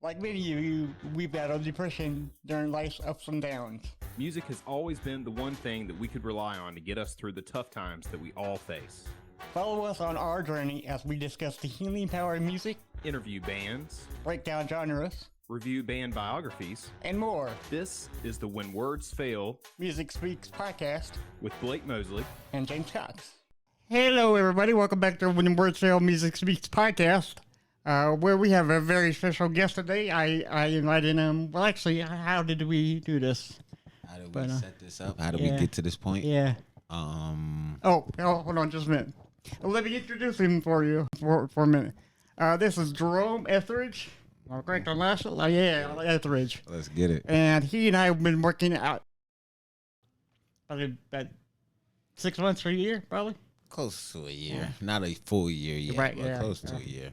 Like many of you, we battled depression during life's ups and downs. Music has always been the one thing that we could rely on to get us through the tough times that we all face. Follow us on our journey as we discuss the healing power of music, Interview bands, break down genres, review band biographies, and more. This is the When Words Fail Music Speaks podcast with Blake Mosley and James Cox. Hello, everybody. Welcome back to When Words Fail Music Speaks podcast, where we have a very special guest today. I invited him. Well, actually, how did we do this? How did we set this up? How did we get to this point? Yeah. Oh, hold on just a minute. Let me introduce him for you for a minute. This is Jerome Etheridge. Am I correct on last? Yeah, Etheridge. Let's get it. And he and I have been working out probably about 6 months or a year, probably. Close to a year. Not a full year yet, right, but close to a year.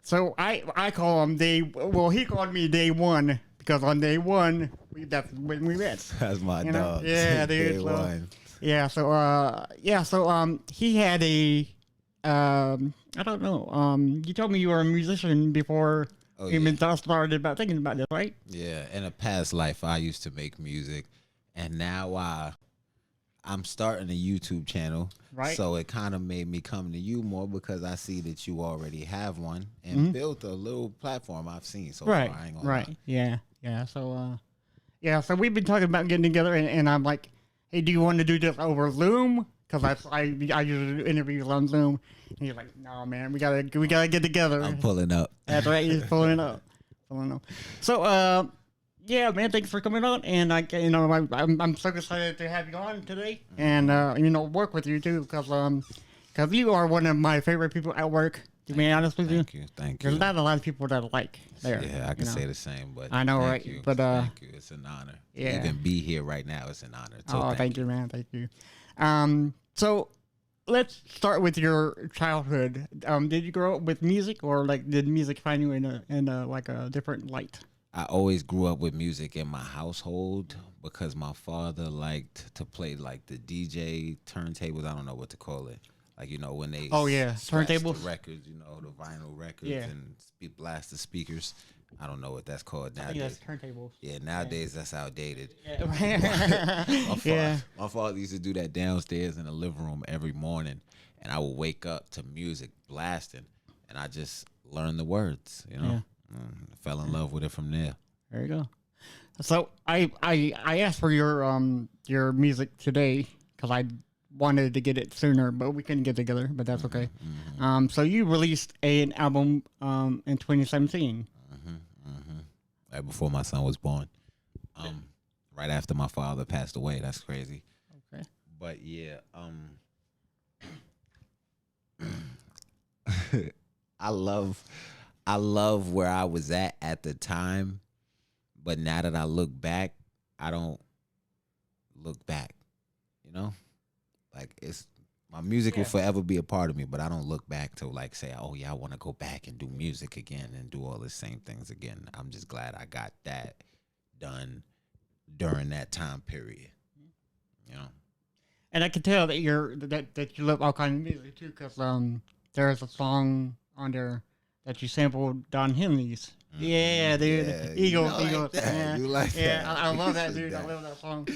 So I call him he called me day one, because on day one, that's when we met. That's my dog. Yeah, dude. Day one. Yeah, so he had a I don't know. You told me you were a musician before you even started about thinking about this, right? Yeah, in a past life, I used to make music, and now I'm starting a YouTube channel. Right. So it kind of made me come to you more because I see that you already have one and built a little platform I've seen so far. I ain't gonna lie. Yeah. So we've been talking about getting together, and I'm like, hey, do you want to do this over Zoom? Because I usually do interviews on Zoom. And he's like, no, man, we gotta get together. I'm pulling up. That's right, he's pulling up. So yeah, man, thanks for coming on, and I'm so excited to have you on today, and work with you too, because you are one of my favorite people at work. To be honest with you, Thank you. There's not a lot of people that I like there. Yeah, I can say the same, but I know, thank right? you. But thank you. It's an honor. Yeah. To even be here right now, it's an honor. So thank you, man. Thank you. So let's start with your childhood. Did you grow up with music, or did music find you in a different light? I always grew up with music in my household because my father liked to play the DJ turntables. I don't know what to call it. When they turntables, the records, the vinyl records and blast the speakers. I don't know what that's called nowadays. I think that's turntables. Yeah, nowadays that's outdated. Yeah. My father used to do that downstairs in the living room every morning, and I would wake up to music blasting, and I just learned the words. Fell in love with it from there. There you go. So I asked for your music today because I wanted to get it sooner, but we couldn't get together. But that's okay. So you released an album in 2017. Right before my son was born. Right after my father passed away. That's crazy. Okay. But yeah, I love where I was at the time, but now that I look back, I don't look back. It's my music will forever be a part of me, but I don't look back to say, oh yeah, I want to go back and do music again and do all the same things again. I'm just glad I got that done during that time period. And I can tell that you love all kinds of music too, because there's a song on there that you sampled Don Henley's. Yeah, dude. Yeah, Eagles. That. You like that. Yeah, I love that, dude. I love that song.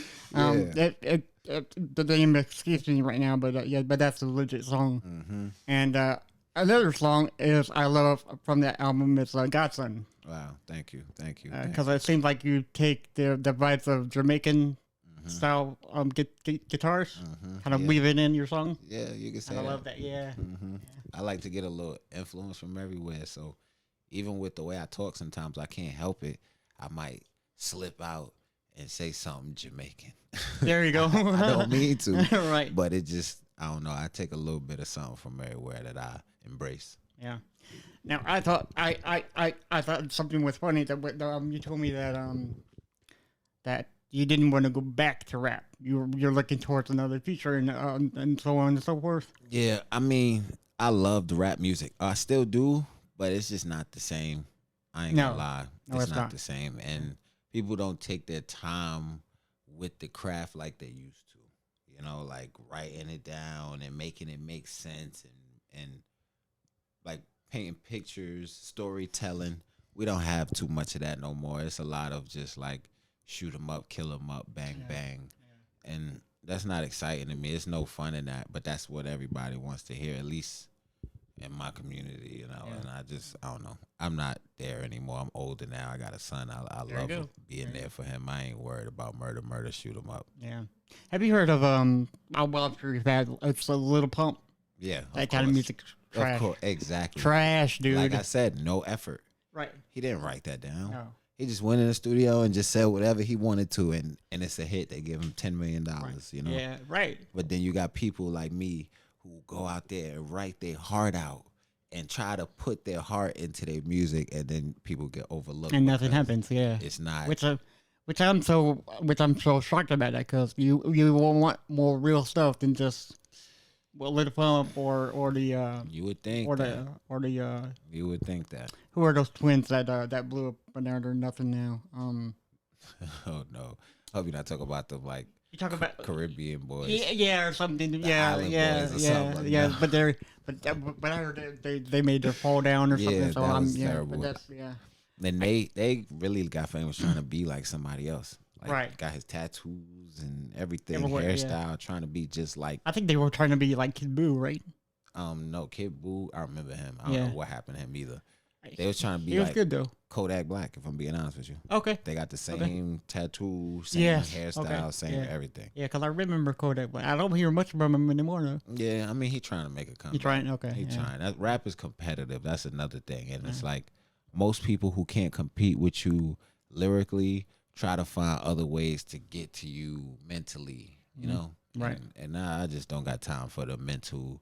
The name escapes me right now, but but that's a legit song. And another song is I love from that album is Godson. Wow, thank you. Because it seems like you take the vibes of Jamaican style guitars, kind of weave it in your song. Yeah, you can say I love that. Yeah. I like to get a little influence from everywhere, so even with the way I talk, sometimes I can't help it. I might slip out and say something Jamaican. There you go. I don't mean to, right? But it just, I don't know. I take a little bit of something from everywhere that I embrace. Yeah. Now I thought something was funny that you told me that you didn't want to go back to rap. You're looking towards another future and so on and so forth. Yeah, I mean, I love the rap music. I still do, but it's just not the same. I ain't gonna lie. It's not the same. And people don't take their time with the craft like they used to. Writing it down and making it make sense and painting pictures, storytelling. we don't have too much of that no more. It's a lot of just like shoot 'em up, kill 'em up, bang bang, and that's not exciting to me. It's no fun in that, but that's what everybody wants to hear, at least in my community, you know. And I don't know. I'm not there anymore. I'm older now. I got a son. I love being there for him. I ain't worried about murder, shoot 'em up. Yeah. Have you heard of I'm sure you've had, it's a Little Pump. Yeah, that kind of music. Trash. Of course, exactly. Trash, dude. Like I said, no effort. Right. He didn't write that down. No. He just went in the studio and just said whatever he wanted to, and it's a hit. They give him $10 million, you know? Yeah, right. But then you got people like me who go out there and write their heart out and try to put their heart into their music, and then people get overlooked. And nothing happens, yeah. It's not. Which I'm so shocked about that, because you want more real stuff than just Little Pump or the you would think you would think that. Who are those twins that blew up and they're nothing now? Oh no, hope you're not talking about them like you talk about Caribbean boys. Yeah, or something. Yeah. That. But I heard they made their fall down or something. So that was terrible. But that's Then they really got famous trying to be like somebody else. Like, right. Got his tattoos and everything, Everywhere, hairstyle, trying to be just like. I think they were trying to be like Kid Boo, right? No, Kid Boo. I remember him. I don't know what happened to him either. They was trying to be he was like good though. Kodak Black, if I'm being honest with you. Okay. They got the same tattoo, same hairstyle, same everything. Yeah, because I remember Kodak Black. I don't hear much from him anymore though. Yeah, I mean, he trying to make a comeback. He trying? Okay. He trying. That rap is competitive. That's another thing. And it's like most people who can't compete with you lyrically try to find other ways to get to you mentally, you know? Right. And now I just don't got time for the mental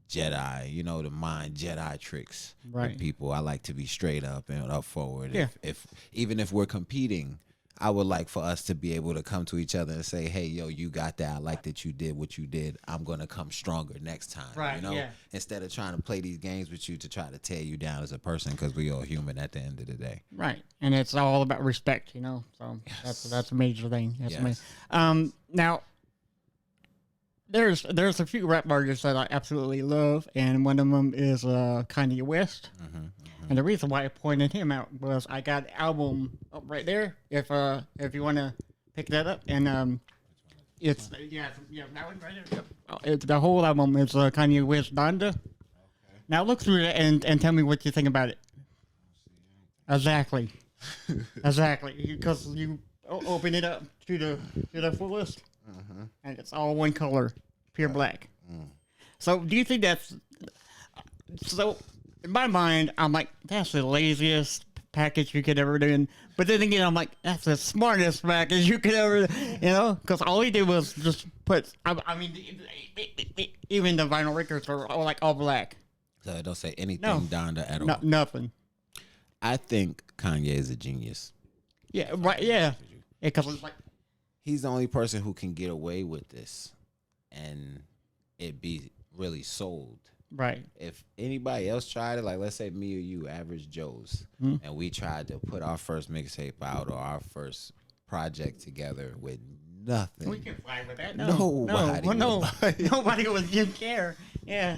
Jedi, you know, the mind Jedi tricks with people. I like to be straight up and up forward. Yeah. If even if we're competing, I would like for us to be able to come to each other and say, hey, yo, you got that. I like that you did what you did. I'm going to come stronger next time. Right, you know, instead of trying to play these games with you to try to tear you down as a person, because we all human at the end of the day. Right. And it's all about respect, you know. So that's a major thing. That's amazing. Now, there's a few rap artists that I absolutely love, and one of them is Kanye West. And the reason why I pointed him out was I got an album up right there. If you want to pick that up, and it's that one right there. It's the whole album is Kanye West Donda. Okay. Now look through it and tell me what you think about it. Exactly, because you open it up to the fullest. And it's all one color, pure black. So do you think that's so? In my mind, I'm like, that's the laziest package you could ever do. But then again, I'm like, that's the smartest package you could ever do. You know, because all he did was just put. I mean, even the vinyl records are all black. So it don't say anything Donda at all. Nothing. I think Kanye is a genius. Yeah. Right. Yeah. Because it's like. He's the only person who can get away with this and it be really sold. Right. If anybody else tried it, like let's say me or you, average Joes, and we tried to put our first mixtape out or our first project together with nothing. We can fly with that. Nobody would care. Yeah.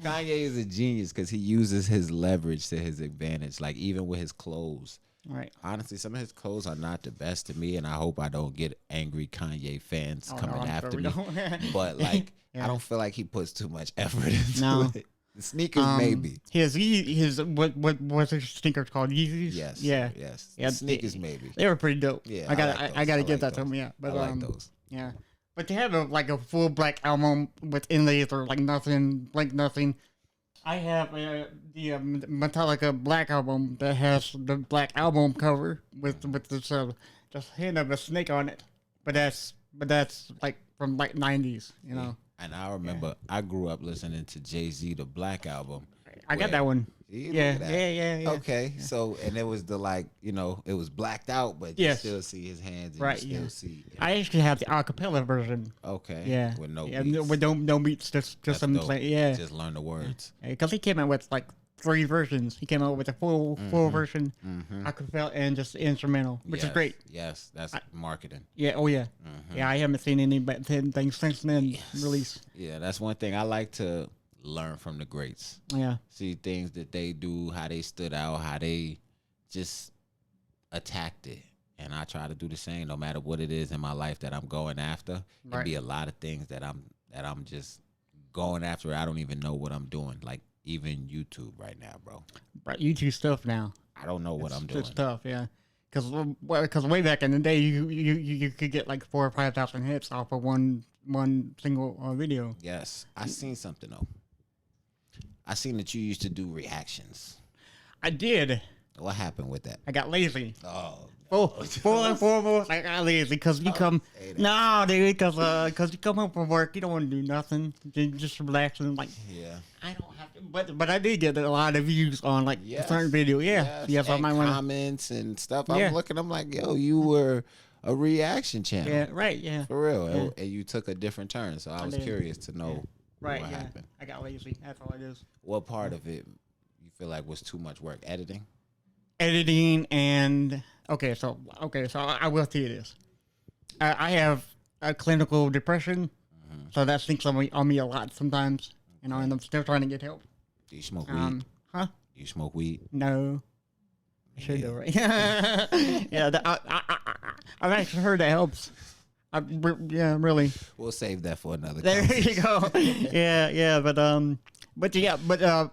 Kanye is a genius because he uses his leverage to his advantage, like even with his clothes. Right. Honestly, some of his clothes are not the best to me, and I hope I don't get angry Kanye fans coming after me. But like, I don't feel like he puts too much effort into it. The sneakers, maybe. His what's his sneakers called? Yeezys. Yes. Yeah. Yes. The sneakers, maybe. They were pretty dope. Yeah. I gotta give that to him. Yeah. But I like those. Yeah. But to have a full black album with inlays or like nothing. I have the Metallica Black album that has the black album cover with this just hint of a snake on it, but that's like from like 90s, you know. And I remember I grew up listening to Jay-Z, the Black album. I got that one. Yeah. Okay, so and it was the it was blacked out, but you still see his hands, and you still see. I actually have the acapella version. Okay. Yeah. With no beats. With no beats, just some play. Yeah. Just learn the words. Because he came out with like 3 versions. He came out with a full version, acapella, and just instrumental, which is great. Yes, that's marketing. Yeah. Oh yeah. Yeah, I haven't seen anything since then release. Yeah, that's one thing I like to learn from the greats. Yeah. See things that they do, how they stood out, how they just attacked it. And I try to do the same, no matter what it is in my life that I'm going after. Right. It be a lot of things that I'm just going after. I don't even know what I'm doing. Like even YouTube right now, bro. Right, YouTube stuff now. I don't know what I'm doing. It's tough, yeah. Because way back in the day, you could get like 4,000 or 5,000 hits off of one single video. Yes, I seen something though. I seen that you used to do reactions. I did. What happened with that? I got lazy. Oh. Full and foremost, I got lazy because you come. No, dude, because you come home from work, you don't want to do nothing. You just relax and like. Yeah. I don't have to, but I did get a lot of views on like a certain video. Yes. I might want comments and stuff. I'm looking. I'm like, yo, you were a reaction channel. Yeah, right. Yeah, for real. And you took a different turn. So I was curious to know what happened. I got lazy. That's all it is. What part of it you feel like was too much work? Editing and so I will tell you this. I have a clinical depression, so that stinks on me a lot sometimes. You know, and I'm still trying to get help. Do you smoke weed? Huh? Do you smoke weed? No. I should do, right? Yeah, I've actually heard that helps. Really. We'll save that for another. There you go. Yeah, but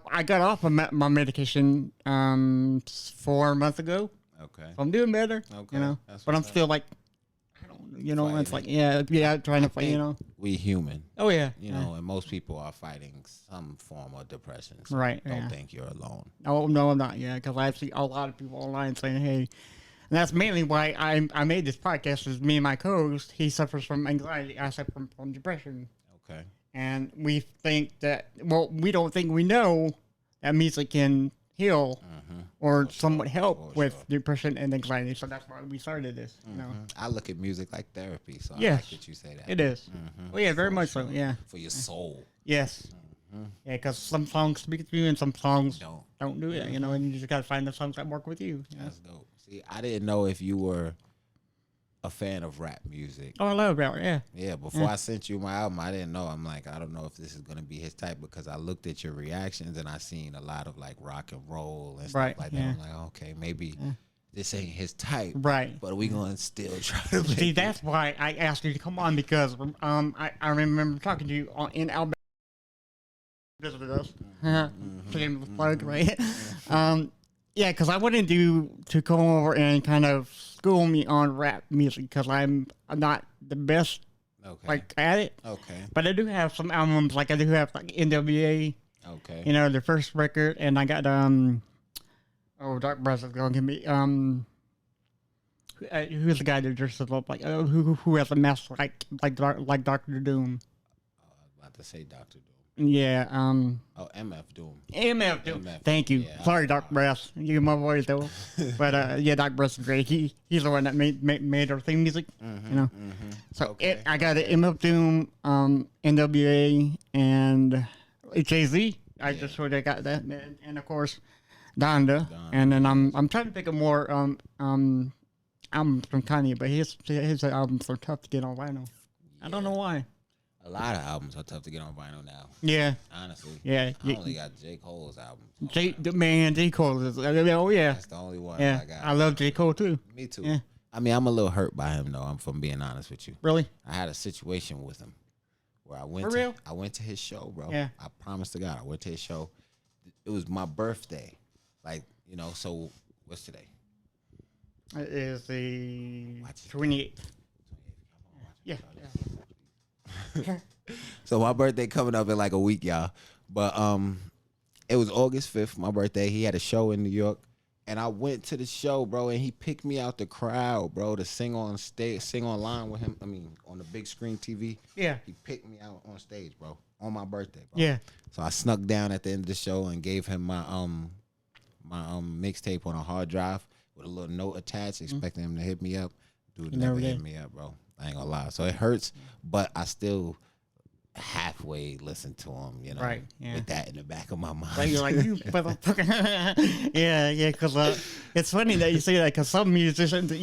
I got off of my medication 4 months ago. Okay. So I'm doing better. Okay. You know, but I'm still like, I don't, you know, it's like trying to fight. You know, we human. Oh yeah. You know, and most people are fighting some form of depression. So right. Don't think you're alone. No, I'm not. Yeah, because I see a lot of people online saying, "Hey," and that's mainly why I made this podcast. Is me and my co-host, he suffers from anxiety. I suffer from depression. Okay. And we think that we don't think we know that music can heal or somewhat help with depression and anxiety. So that's why we started this. You know, I look at music like therapy. So yes, I like that you say that. It is. Oh yeah, very much so. Yeah. For your soul. Yes. Yeah, because some songs speak to you and some songs don't do it. You know, and you just gotta find the songs that work with you. That's dope. See, I didn't know if you were a fan of rap music. Oh, I love rap. Yeah. Yeah. Before I sent you my album, I didn't know. I'm like, I don't know if this is gonna be his type because I looked at your reactions and I seen a lot of like rock and roll and stuff like that. I'm like, okay, maybe this ain't his type. Right. But we gonna still try to make See, that's why I asked you to come on because I remember talking to you in Alabama. Visited us. Plug, right? Yeah, because I wanted you to come over and kind of school me on rap music because I'm not the best like at it. Okay. But I do have some albums, like I do have like NWA. Okay. You know, the first record, and I got Dark Breath is gonna give me who's the guy that dresses up like who has a mask like Dr. Doom. I was about to say Dr. Doom. Yeah. MF Doom. MF Doom. Thank you. Yeah. Sorry, Dark Breath. You my voice though. But yeah, Dark Breath is great. He's the one that made our theme music. You know. So I got an MF Doom, NWA, and Jay-Z. I just sort of got that, and of course, Donda. And then I'm trying to pick a more albums from Kanye, but his albums are tough to get on vinyl. I don't know why. A lot of albums are tough to get on vinyl now. Yeah. Honestly. Yeah. I only got J. Cole's album. J. Cole is. Oh yeah. That's the only one I got. I love J. Cole too. Me too. Yeah. I mean, I'm a little hurt by him though. I'm from being honest with you. Really? I had a situation with him where I went. I went to his show, bro. Yeah. I promise to God, I went to his show. It was my birthday, like you know. So what's today? It is the 28th. Yeah. So my birthday coming up in like a week, y'all. But it was August 5th, my birthday. He had a show in New York, and I went to the show, bro. And he picked me out the crowd, bro, to sing on stage, sing online with him. I mean, on the big screen TV. Yeah. He picked me out on stage, bro, on my birthday, bro. Yeah. So I snuck down at the end of the show and gave him my mixtape on a hard drive with a little note attached, expecting him to hit me up. Dude never hit me up, bro. I ain't gonna lie. So it hurts, but I still halfway listen to him, you know, with that in the back of my mind. Like, you're like, you motherfucker. yeah, because it's funny that you say that because some musicians,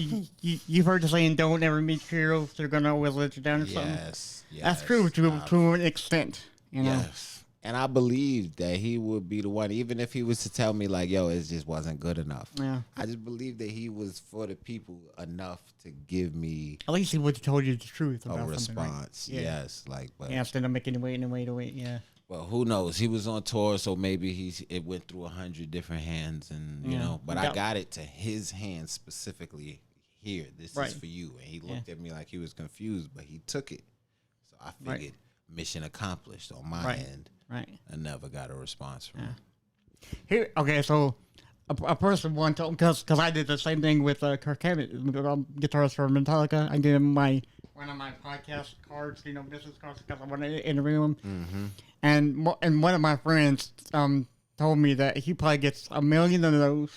you've heard the saying, don't ever meet heroes, they're going to always let you down or something. Yes. That's true to an extent, you know. Yes. And I believed that he would be the one, even if he was to tell me like, yo, it just wasn't good enough. Yeah. I just believed that he was for the people enough to give me at least he would have told you the truth a about response. Right? Yeah. Yes. Like, but yeah, instead of making you wait and wait and wait. Yeah. well, who knows? He was on tour, so maybe it went through 100 different hands, and you know. But I got it to his hands specifically. Here, this is for you. And he looked at me like he was confused, but he took it. So I figured mission accomplished on my end. Right. I never got a response from him. Here, okay, so a person one told because I did the same thing with Kirk Hammett, guitarist for Metallica. I gave him one of my podcast cards, business cards, because I wanted to interview him. Mm-hmm. And one of my friends told me that he probably gets 1 million of those.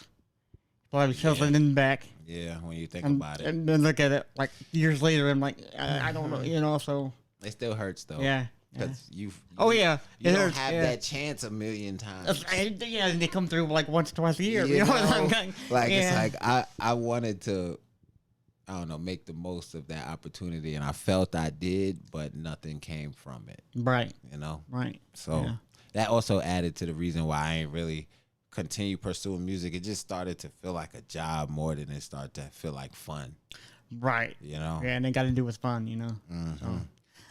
Probably shoves it in the back. Yeah, when you think about it. And then look at it like years later, I'm like, I don't know, so. It still hurts though. Yeah. Because you don't have that chance 1 million times. Yeah, and they come through like once, twice a year. It's like I wanted to, I don't know, make the most of that opportunity, and I felt I did, but nothing came from it. Right. Right. So that also added to the reason why I ain't really continue pursuing music. It just started to feel like a job more than it started to feel like fun. Right. Yeah, and it got to do with fun, Mm-hmm.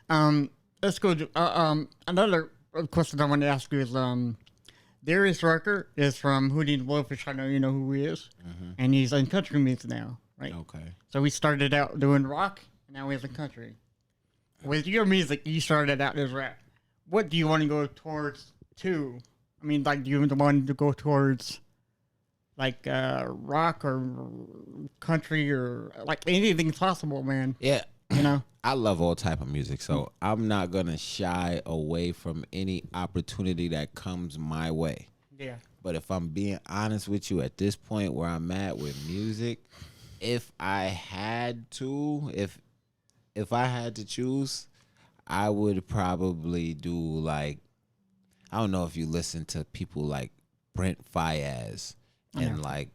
So, let's go to another question I want to ask you is Darius Rucker is from Hootie and the Blowfish. I know you know who he is, and he's in country music now, right? Okay. So he started out doing rock, and now he's in country. With your music, you started out as rap. What do you want to go towards too? I mean, like, do you want to go towards like rock or country or like anything possible, man? Yeah. I love all type of music, so I'm not gonna shy away from any opportunity that comes my way. Yeah. But if I'm being honest with you, at this point where I'm at with music, if I had to choose, I would probably do like, I don't know if you listen to people like Brent Faiyaz and like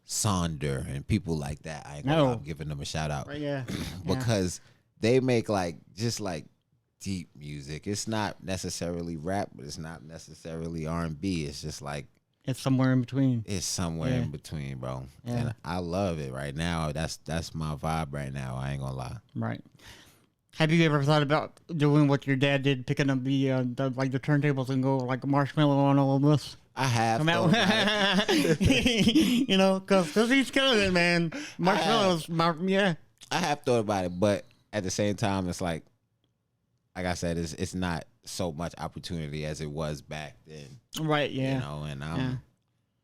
Sonder and people like that. I ain't gonna lie, I'm giving them a shout out. Yeah. Because they make like just like deep music. It's not necessarily rap, but it's not necessarily R&B. It's just like it's somewhere in between. It's somewhere in between, bro. Yeah. And I love it right now. That's my vibe right now. I ain't gonna lie. Right. Have you ever thought about doing what your dad did, picking up the turntables and go like Marshmallow on all of this? I have. Because he's killing it, man. Marshmallows, I have thought about it, but at the same time, it's like I said, it's not so much opportunity as it was back then. Right. Yeah. And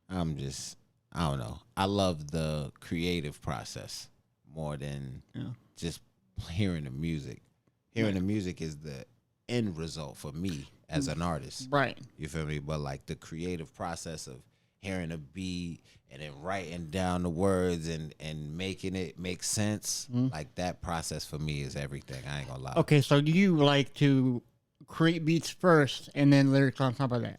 I'm just, I don't know. I love the creative process more than just hearing the music. Hearing the music is the end result for me as an artist. Right. You feel me? But like the creative process of hearing a beat and then writing down the words and making it make sense, like that process for me is everything. I ain't gonna lie. Okay, so do you like to create beats first and then lyrics on top of that?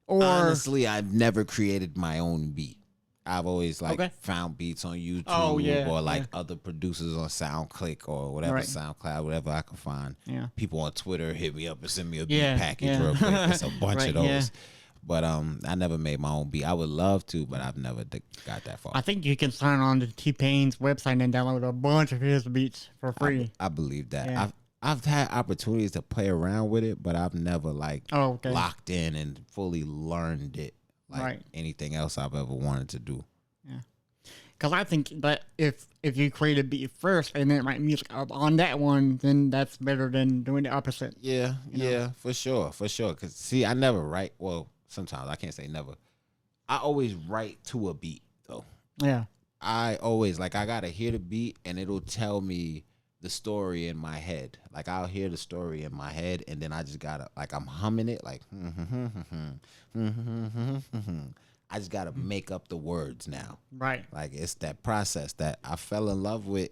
Or honestly, I've never created my own beat. I've always found beats on YouTube or other producers on SoundClick or whatever, SoundCloud, whatever I can find. Yeah. People on Twitter hit me up and send me a beat package real quick. It's a bunch of those. Yeah. But I never made my own beat. I would love to, but I've never got that far. I think you can sign on to T-Pain's website and download a bunch of his beats for free. I believe that. Yeah. I've had opportunities to play around with it, but I've never locked in and fully learned it. Anything else I've ever wanted to do. Yeah. Because I think that if you create a beat first and then write music on that one, then that's better than doing the opposite. Yeah, for sure. Because, see, I never write. Well, sometimes. I can't say never. I always write to a beat, though. Yeah. I always, I got to hear the beat, and it'll tell me the story in my head. Like, I'll hear the story in my head, and then I just got to, I'm humming it, I just got to make up the words now. Right. It's that process that I fell in love with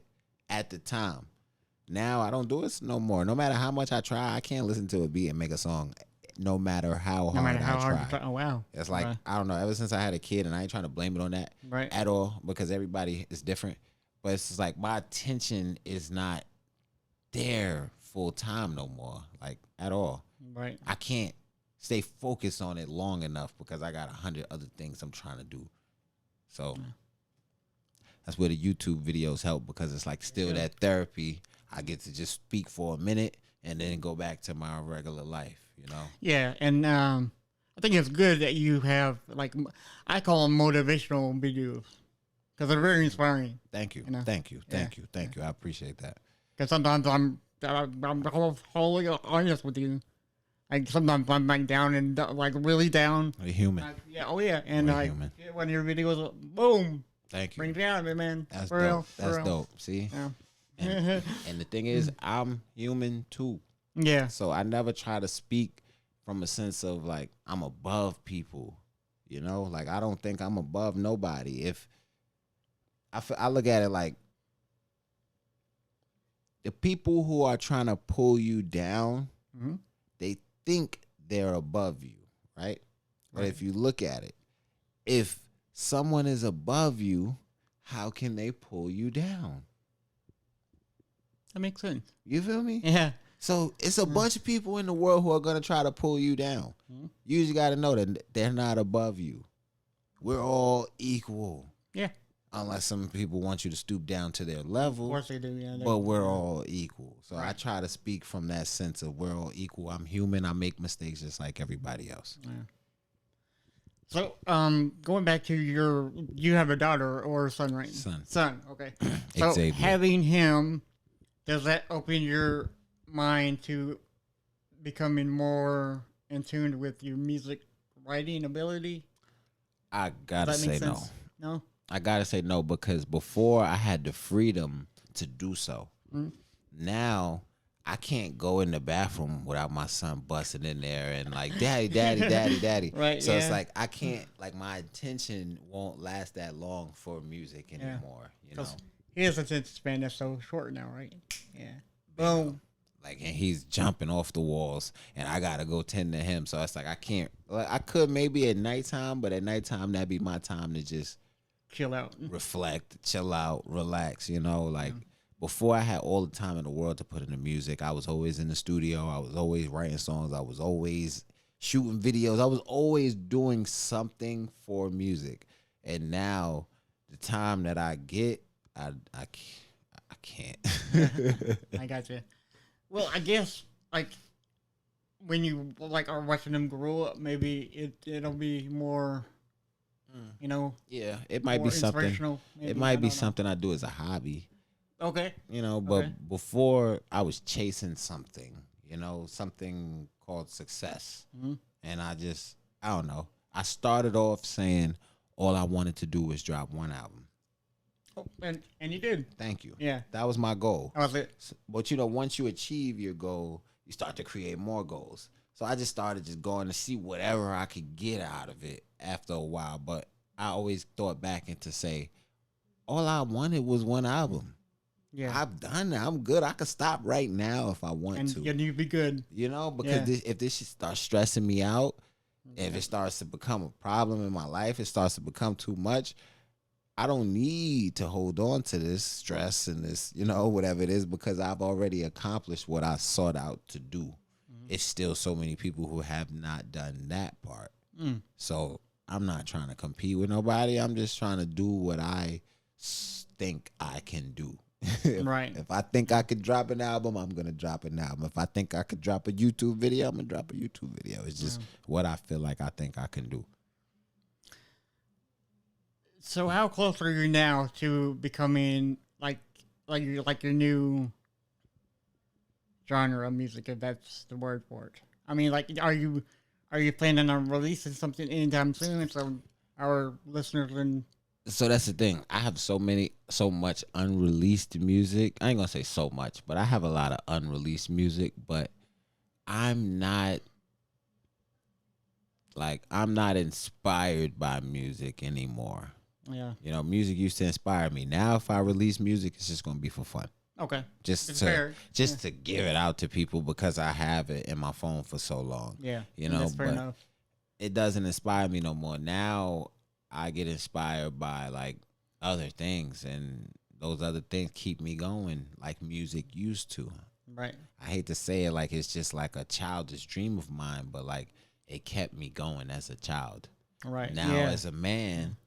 at the time. Now I don't do it no more. No matter how much I try, I can't listen to a beat and make a song. No matter how hard I try. Oh, wow. It's I don't know. Ever since I had a kid, and I ain't trying to blame it on that at all, because everybody is different. But it's just my attention is not there full time no more, at all. Right. I can't stay focused on it long enough because I got 100 other things I'm trying to do. So that's where the YouTube videos help because it's like still that therapy. I get to just speak for a minute and then go back to my regular life, you know? Yeah, and I think it's good that you have, like, I call them motivational videos because they're very inspiring. Thank you. You know? Thank you. I appreciate that. Because sometimes I'm wholly honest with you. Like sometimes I'm like down and like really down. We're human. And like human. when your videos, boom, Thank you. bring it down, man. That's for dope. real, That's for real. dope. See? Yeah. And the thing is, I'm human too. Yeah. So I never try to speak from a sense of like I'm above people, you know? Like I don't think I'm above nobody. If I look at it like the people who are trying to pull you down, they think they're above you, right? But if you look at it, if someone is above you, how can they pull you down? That makes sense. You feel me? Yeah. So it's a bunch of people in the world who are going to try to pull you down. You just got to know that they're not above you. We're all equal. Yeah. Unless some people want you to stoop down to their level. Of course they do, yeah. But we're all equal. So I try to speak from that sense of we're all equal. I'm human. I make mistakes just like everybody else. Yeah. So, going back to you have a daughter or a son, right? Son, okay. So Xavier. having him, does that open your mind to becoming more in tune with your music writing ability? I gotta say no. No? I gotta say no because before I had the freedom to do so. Now I can't go in the bathroom without my son busting in there and like, daddy, daddy, daddy, daddy. Right. So it's like I can't, like my attention won't last that long for music anymore. You know, his attention span is so short now, right? Yeah. Boom. Like, and he's jumping off the walls, and I gotta go tend to him. So it's like I can't. Like, I could maybe at nighttime, but at nighttime that'd be my time to just chill out, reflect, chill out, relax. You know, like. Before I had all the time in the world to put into music, I was always in the studio. I was always writing songs. I was always shooting videos. I was always doing something for music. And now the time that I get, I can't. I got you. Well, I guess like when you like are watching them grow up, maybe it'll be more, you know. Yeah, it might be something. It might be something I do as a hobby. Okay. You know, but before I was chasing something, you know, something called success. And I don't know. I started off saying all I wanted to do was drop one album. Oh, and you did. Thank you. Yeah. That was my goal. That was it. But, you know, once you achieve your goal, you start to create more goals. So I just started just going to see whatever I could get out of it after a while. But I always thought back and to say, all I wanted was one album. Yeah, I've done that. I'm good. I could stop right now if I want to. And you'd be good. You know, because if this shit starts stressing me out, if it starts to become a problem in my life, it starts to become too much, I don't need to hold on to this stress and this, you know, whatever it is, because I've already accomplished what I sought out to do. It's still so many people who have not done that part. So I'm not trying to compete with nobody. I'm just trying to do what I think I can do. If I think I could drop an album, I'm going to drop an album. If I think I could drop a YouTube video, I'm going to drop a YouTube video. It's just what I feel like I think I can do. So how close are you now to becoming like your new genre of music, if that's the word for it? I mean, like, are you planning on releasing something anytime soon so our listeners can... So that's the thing. I have so much unreleased music. I ain't gonna say so much, but I have a lot of unreleased music, but I'm not inspired by music anymore. Yeah. You know, music used to inspire me. Now if I release music, it's just gonna be for fun. Okay. Just to give it out to people because I have it in my phone for so long. Yeah. You know, that's fair enough. It doesn't inspire me no more. Now I get inspired by like other things, and those other things keep me going like music used to. Right. I hate to say it, like it's just like a childish dream of mine, but like it kept me going as a child. Right. Now, as a man,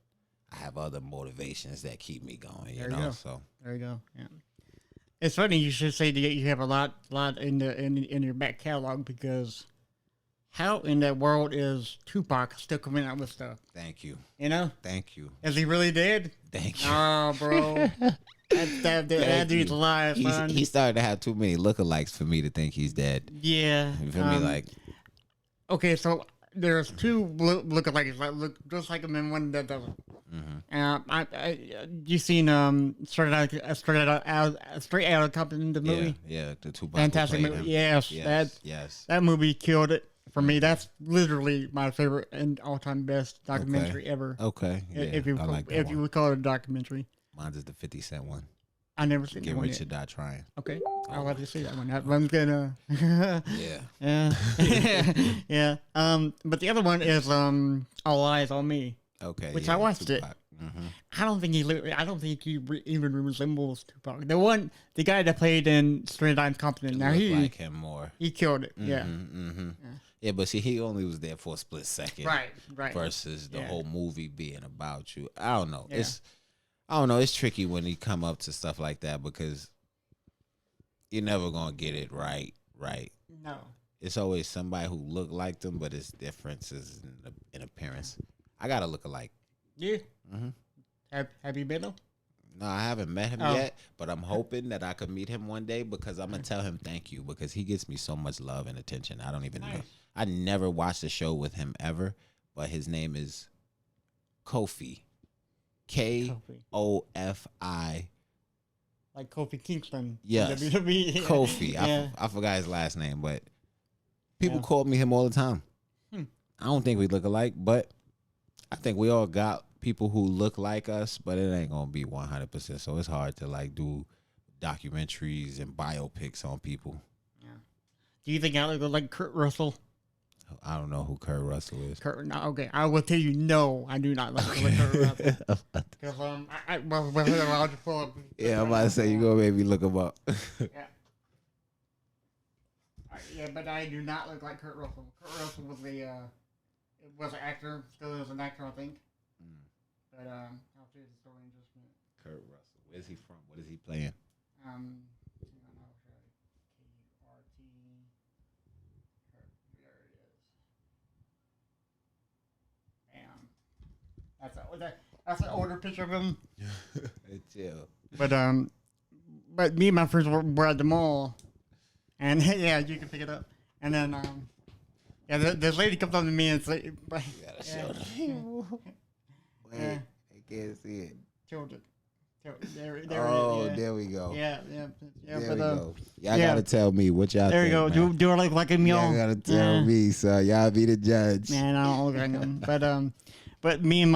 I have other motivations that keep me going. You know, so there you go. Yeah. It's funny you should say that you have a lot in your back catalog, because how in that world is Tupac still coming out with stuff? Thank you. You know? Thank you. Is he really dead? Thank you. Oh, bro. that dude's alive, son. He started to have too many lookalikes for me to think he's dead. Yeah. You feel me? Like, okay, so there's two lookalikes that look just like him and one that doesn't. You seen Straight Out of Compton, the movie? Yeah, the Tupac. Fantastic movie. Yes, that movie killed it for me. That's literally my favorite and all-time best documentary ever. Okay, yeah, if you would call it a documentary. Mine's is the 50 Cent one. I never seen Get that one Rich or yet. Die Trying. Okay, I'll let you see that one. That one's gonna. Yeah. Yeah. But the other one is All Eyes on Me. Okay. Which I watched it. Mm-hmm. I don't think he even resembles Tupac. The guy that played in Straight Outta Compton. Now he like him more. He killed it. Mm-hmm, yeah. Mm-hmm. Yeah, but see, he only was there for a split second. Right. Versus the whole movie being about you. I don't know. Yeah. It's tricky when you come up to stuff like that, because you're never gonna get it right. No. It's always somebody who look like them, but it's differences in appearance. I got to look alike. Yeah. Mm-hmm. Have you been though? No, I haven't met him yet, but I'm hoping that I could meet him one day, because I'm gonna tell him thank you, because he gets me so much love and attention. I don't even know. I never watched a show with him ever, but his name is Kofi. Kofi. Like Kofi Kingston. Yes. WWE. Kofi. Yeah. I forgot his last name, but people call me him all the time. I don't think we look alike, but I think we all got people who look like us, but it ain't gonna be 100%. So it's hard to like do documentaries and biopics on people. Yeah. Do you think I look like Kurt Russell? I don't know who Kurt Russell is. Okay, I will tell you, no, I do not look like Kurt Russell. Because I'll just pull up. Yeah, I'm about to say, you gonna make me look him up. Yeah, but I do not look like Kurt Russell. Kurt Russell was an actor, still is an actor, I think. But I'll tell you the story in just a minute. Kurt Russell, where's he from? What is he playing? That's an older picture of him. Chill. But me and my friends were at the mall, and yeah, you can pick it up. And then this lady comes up to me and say, "You gotta show them." Wait, I can't see it. Killed it. There we go. Yeah. There we go. Y'all gotta tell me what y'all there think, you go. man. Do I look like him, y'all? Y'all gotta tell me, so y'all be the judge. Man, I don't look like him. But me and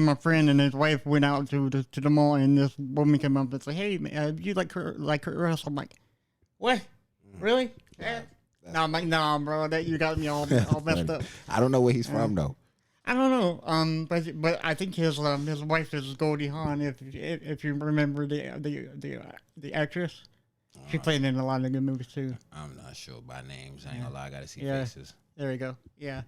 my friend and his wife went out to the mall, and this woman came up and said, "Hey, man, you like Kurt Russell?" I'm like, "What? Really?" Yeah. No, I'm like, "Nah, bro, that you got me all messed up." I don't know where he's from though. I don't know. But I think his wife is Goldie Hawn. If you remember the actress, she played in a lot of good movies too. I'm not sure by names. I ain't gonna lie. I gotta see faces. There you go. Yeah.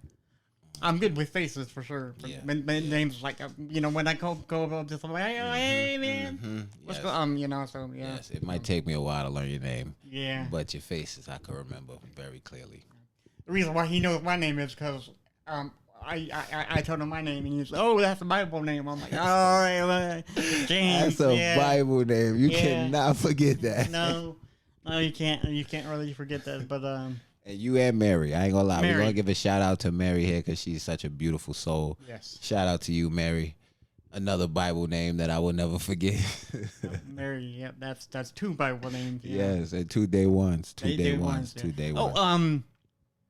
I'm good with faces for sure. Names like when I go up to somebody, hey man, what's going on? So yeah. Yes, it might take me a while to learn your name. Yeah. But your faces I can remember very clearly. The reason why he knows my name is because I told him my name, and he's like, "Oh, that's a Bible name." I'm like, "All right, James." That's a Bible name. You cannot forget that. No, you can't. You can't really forget that. But And you and Mary, I ain't gonna lie. Mary. We're gonna give a shout out to Mary here because she's such a beautiful soul. Yes. Shout out to you, Mary. Another Bible name that I will never forget. Mary, yeah, that's two Bible names. Yeah. Yes, and 2 day ones. 2 day ones. 2 day ones.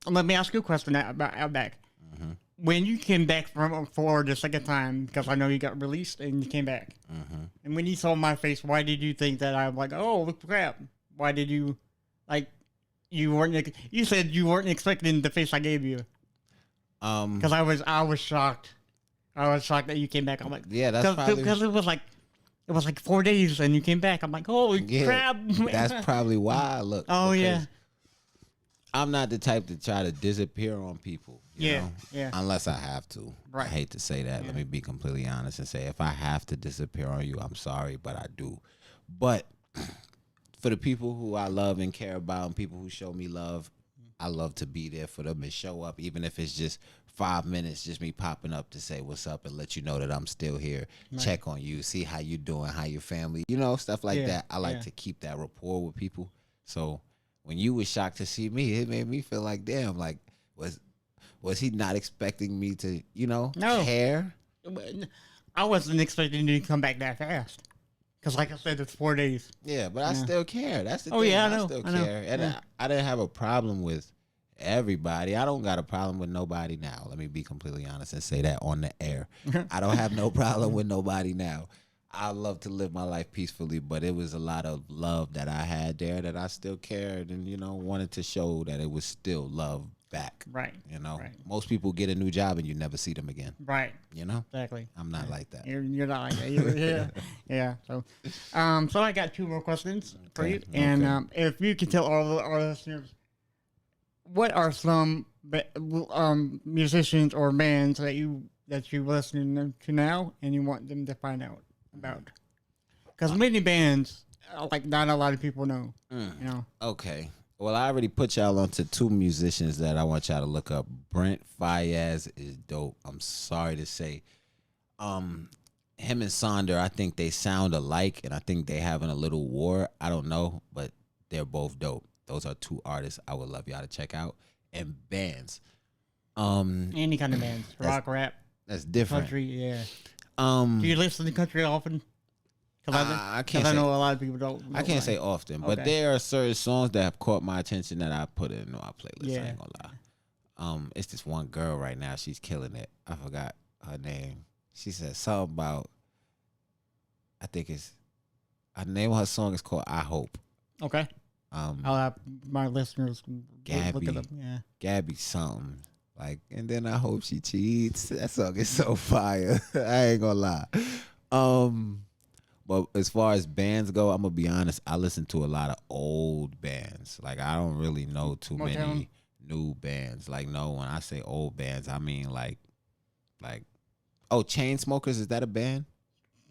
Let me ask you a question about Outback. Mm-hmm. When you came back from Florida the second time, because I know you got released and you came back, and when you saw my face, why did you think that I'm like, oh crap? Why did you like? You said you weren't expecting the face I gave you. Because I was shocked. I was shocked that you came back. I'm like, yeah, that's probably because it was like 4 days and you came back. I'm like, holy crap! That's probably why I look. Oh yeah. I'm not the type to try to disappear on people. You know? Yeah. Unless I have to. Right. I hate to say that. Yeah. Let me be completely honest and say if I have to disappear on you, I'm sorry, but I do. But for the people who I love and care about and people who show me love, I love to be there for them and show up, even if it's just 5 minutes, just me popping up to say what's up and let you know that I'm still here, check on you, see how you doing, how your family, stuff like that. I like to keep that rapport with people. So when you was shocked to see me, it made me feel like, damn, like, was he not expecting me to, care? I wasn't expecting you to come back that fast. Because like I said, it's 4 days. Yeah, but I still care. That's the thing. Yeah, I still care. And I didn't have a problem with everybody. I don't got a problem with nobody now. Let me be completely honest and say that on the air. I don't have no problem with nobody now. I love to live my life peacefully, but it was a lot of love that I had there that I still cared and, wanted to show that it was still love back. Right. Right. Most people get a new job and you never see them again. Right. Exactly. I'm not like that. You're not like that. Yeah. So I got 2 more questions for you. And if you can tell all our listeners, what are some musicians or bands that you listening to now and you want them to find out about? Because many bands, like not a lot of people know. Okay. Well, I already put y'all onto 2 musicians that I want y'all to look up. Brent Faiyaz is dope. I'm sorry to say. Him and Sonder, I think they sound alike, and I think they having a little war. I don't know, but they're both dope. Those are 2 artists I would love y'all to check out. And bands. Any kind of bands. Rock, rap. That's different. Country, yeah. Do you listen to country often? I can't. I know a lot of people don't. I can't say often, but there are certain songs that have caught my attention that I put in our playlist. I ain't gonna lie. It's this one girl right now. She's killing it. I forgot her name. She said something about. I think it's. The name of her song is called "I Hope." Okay. I'll have my listeners look it up. Yeah. Gabby something. And then I hope she cheats. That song is so fire. I ain't gonna lie. But as far as bands go, I'm gonna be honest. I listen to a lot of old bands. I don't really know too many new bands. No, when I say old bands, I mean Chainsmokers. Is that a band?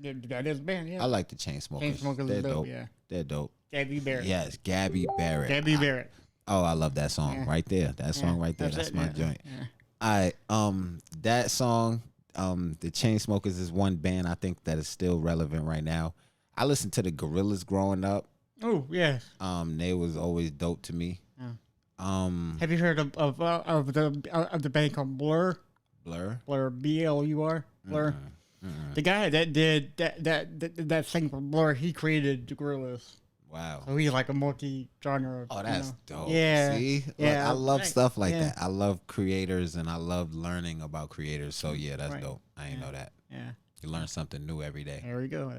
That is a band. Yeah. I like the Chainsmokers. Chainsmokers They're is dope. Yeah. They're dope. Gabby Barrett. Yes, Gabby Barrett. Gabby Barrett. Oh, I love that song right there. That song right there. That's my joint. That song, the Chainsmokers is one band I think that is still relevant right now. I listened to the Gorillaz growing up. Oh, yes. They was always dope to me. Yeah. Have you heard of the band called Blur? Blur, BLUR. Blur. The guy that did that thing for Blur, he created the Gorillaz. Wow. So he's like a multi-genre. Oh, that's dope. Yeah. See? Yeah. Look, I love stuff like that. I love creators and I love learning about creators. So yeah, that's dope. I ain't know that. Yeah. You learn something new every day. There we go.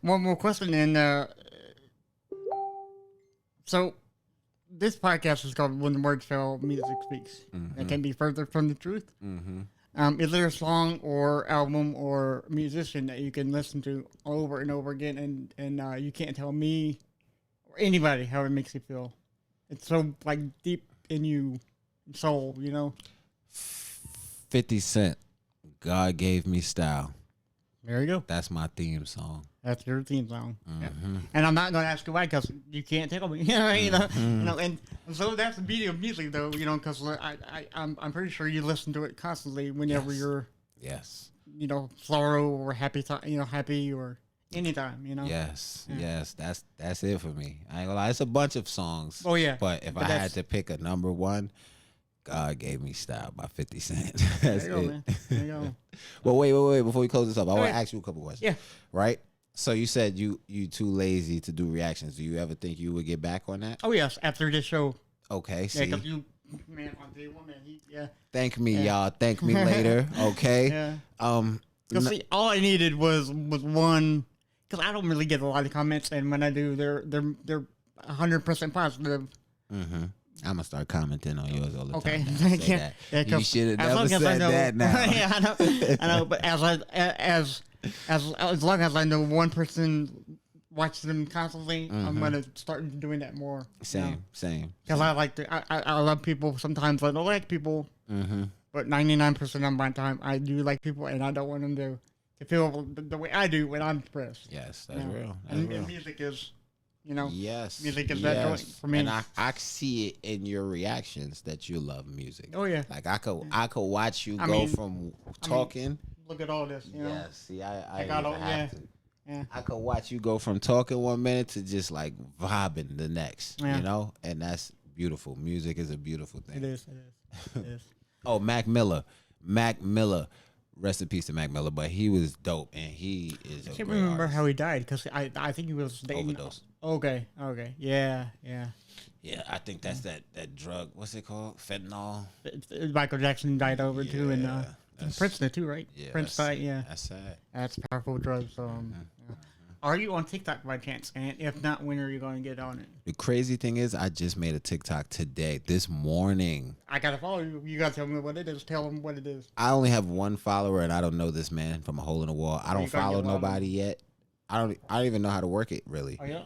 One more question, and so this podcast is called "When the Words Fail, Music Speaks." That can be further from the truth. Is there a song or album or musician that you can listen to over and over again, and you can't tell me or anybody how it makes you feel? It's so deep in you, soul, 50 Cent, God Gave Me Style. There you go. That's my theme song. That's your theme song. Yeah. And I'm not going to ask you why, because you can't tell me. And so that's the beauty of music, though. Because I'm pretty sure you listen to it constantly whenever you're, sorrow or happy, happy or anytime. Yes, that's it for me. I ain't gonna lie, it's a bunch of songs. Oh yeah. But if I had to pick a number one, God Gave Me Style by 50 Cent. That's there you go, it. man. There you go. Well, wait. Before we close this up, I want to ask you a couple questions. Yeah. Right? So you said you too lazy to do reactions. Do you ever think you would get back on that? Oh, yes. After this show. Okay. Yeah, because you, man, on day one, man, Thank me, y'all. Thank me later. Okay. Yeah. Because all I needed was one, because I don't really get a lot of comments, and when I do, they're 100% positive. Mm-hmm. I'm gonna start commenting on yours all the time. Okay, yeah, you should have never said that. Now, yeah, I know. But as long as I know one watch them constantly, I'm gonna start doing that more. Same. Because I like I love people. Sometimes I don't like people, but 99% of my time I do like people, and I don't want them to feel the way I do when I'm depressed. Yes, that's real. And music is, yes, music is that joint for me. And I see it in your reactions that you love music. Oh yeah, like I could watch you go from talking. Look at all this. Yeah, see, I got all, have to. Yeah. I could watch you go from talking 1 minute to just like vibing the next, and that's beautiful. Music is a beautiful thing. It is. It is. Oh, Mac Miller. Rest in peace to Mac Miller, but he was dope, and he is. I can't remember artist. How he died because I think he was overdose. Okay, yeah. Yeah, I think that's that drug. What's it called? Fentanyl. Michael Jackson died over too, and Prince did too, right? Yeah, Prince died. Yeah, that's sad. That's powerful drugs. So, Are you on TikTok by chance? And if not, when are you going to get on it? The crazy thing is, I just made a TikTok this morning. I gotta follow you. You gotta tell me what it is. Tell them what it is. I only have one follower, and I don't know this man from a hole in the wall. I don't follow nobody yet. I don't even know how to work it really. Oh yeah.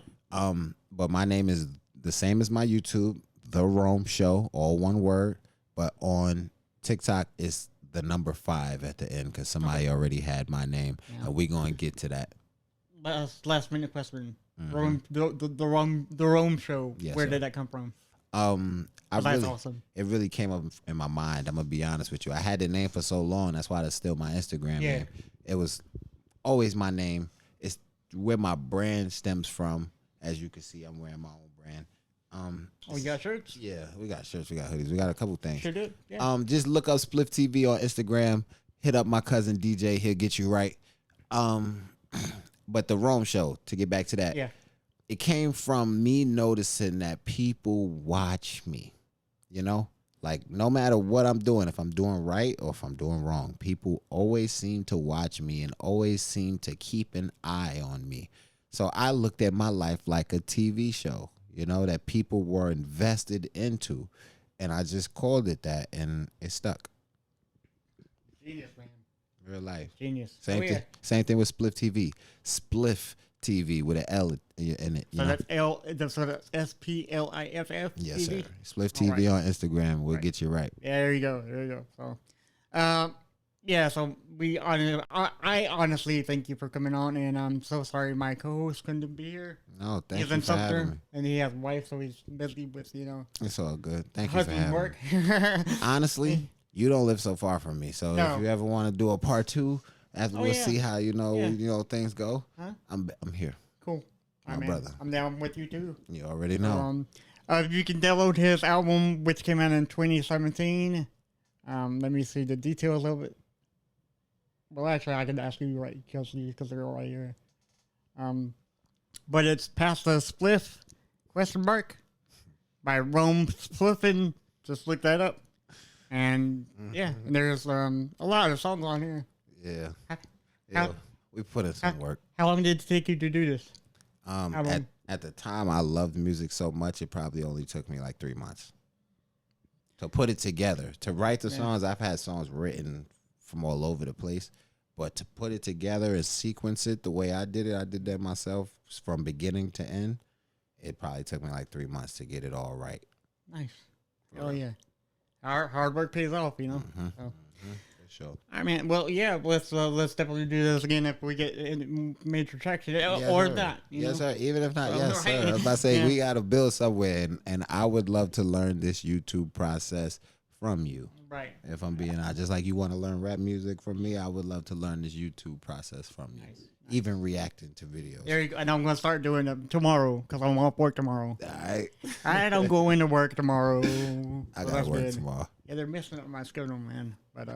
But my name is the same as my YouTube, The Rome Show, all one word. But on TikTok, it's the number 5 at the end because somebody already had my name, and we gonna get to that. Last minute question. The Rome Show. Yes, where did that come from? That's awesome. It really came up in my mind. I'm gonna be honest with you. I had the name for so long. That's why that's still my Instagram name. It was always my name. It's where my brand stems from. As you can see, I'm wearing my own brand. You got shirts? Yeah, we got shirts. We got hoodies. We got a couple things. Sure do. Yeah. Just look up Spliff TV on Instagram. Hit up my cousin DJ. He'll get you right. But the Rome Show, to get back to that, it came from me noticing that people watch me. Like no matter what I'm doing, if I'm doing right or if I'm doing wrong, people always seem to watch me and always seem to keep an eye on me. So I looked at my life like a TV show, that people were invested into. And I just called it that, and it stuck. Genius, man. Real life. Genius. Same thing with Spliff TV. Spliff TV with an L in it. So that's SPLIFF. Yes, TV? sir. Spliff TV on Instagram will get you right. Yeah, there you go. So, so I honestly thank you for coming on, and I'm so sorry my co-host couldn't be here. No, thank you for having me. And he has a wife, so he's busy with, It's all good. Thank you for having work. me. Honestly, you don't live so far from me, so if you ever want to do a part 2, we'll see how things go. Huh? I'm here. Cool. My brother. I'm down with you too. You already know. You can download his album, which came out in 2017. Let me see the details of it. Well, actually, I can ask you right because they're right here. But it's Past the Spliff, ? By Rome Spliffin. Just look that up. And there's a lot of songs on here. Yeah. We put in some work. How long did it take you to do this? At the time, I loved music so much, it probably only took me like 3 months to put it together. To write the songs, I've had songs written from all over the place, but to put it together and sequence it the way I did that myself from beginning to end. It probably took me like 3 months to get it all right. Nice. Oh yeah. Hard work pays off, So. For sure. I mean, let's definitely do this again if we get major traction, or not. Yes, sir. Even if not, yes, sir. I was about to say we got to build somewhere, and I would love to learn this YouTube process from you. Right. If I'm being honest, just like you want to learn rap music from me, I would love to learn this YouTube process from you. Nice. Even reacting to videos. There you go. And I'm going to start doing them tomorrow because I'm off work tomorrow. All right. I don't go into work tomorrow. I got to work tomorrow. Yeah, they're messing up my schedule, man. But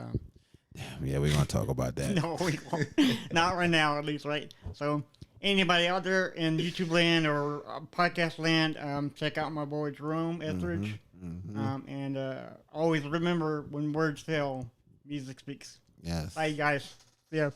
yeah, we're gonna talk about that. No, we won't. Not right now, at least, right? So, anybody out there in YouTube land or podcast land, check out my boy Jerome Etheridge. And always remember, when words fail, music speaks. Yes. Bye, guys. See ya.